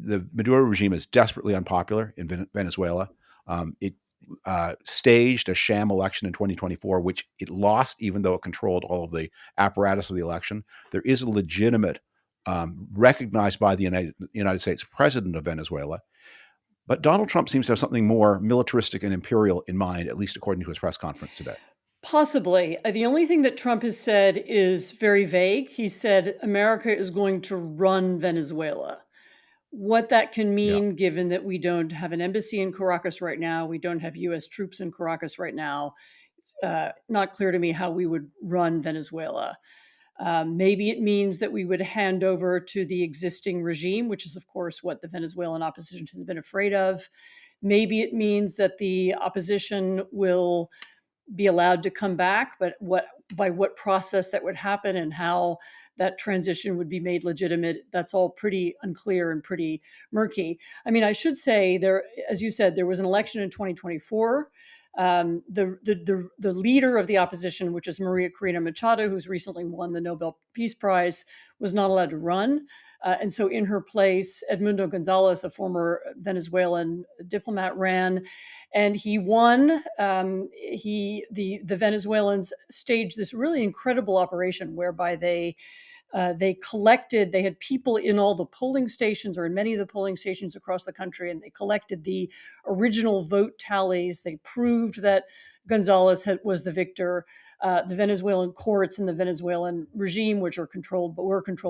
the Maduro regime is desperately unpopular in Venezuela. It staged a sham election in 2024, which it lost, even though it controlled all of the apparatus of the election. There is a legitimate, recognized by the United States president of Venezuela. But Donald Trump seems to have something more militaristic and imperial in mind, at least according to his press conference today. Possibly. The only thing that Trump has said is very vague. He said America is going to run Venezuela. What that can Yeah. mean, given that we don't have an embassy in Caracas right now, we don't have US troops in Caracas right now, it's not clear to me how we would run Venezuela. Maybe it means that we would hand over to the existing regime, which is, of course, what the Venezuelan opposition has been afraid of. Maybe it means that the opposition will be allowed to come back, but by what process that would happen and how that transition would be made legitimate, that's all pretty unclear and pretty murky. I mean, I should say there, as you said, there was an election in 2024. The leader of the opposition, which is Maria Corina Machado, who's recently won the Nobel Peace Prize, was not allowed to run. And so in her place, Edmundo Gonzalez, a former Venezuelan diplomat, ran, and he won. The Venezuelans staged this really incredible operation whereby they collected, they had people in all the polling stations or in many of the polling stations across the country, and they collected the original vote tallies. They proved that Gonzalez was the victor. The Venezuelan courts and the Venezuelan regime, which were controlled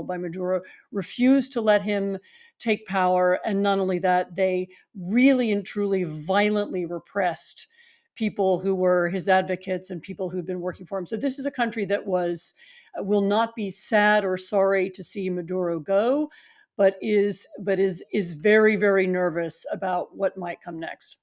by Maduro, refused to let him take power. And not only that, they really and truly violently repressed people who were his advocates and people who'd been working for him. So this is a country that will not be sad or sorry to see Maduro go, but is very, very nervous about what might come next.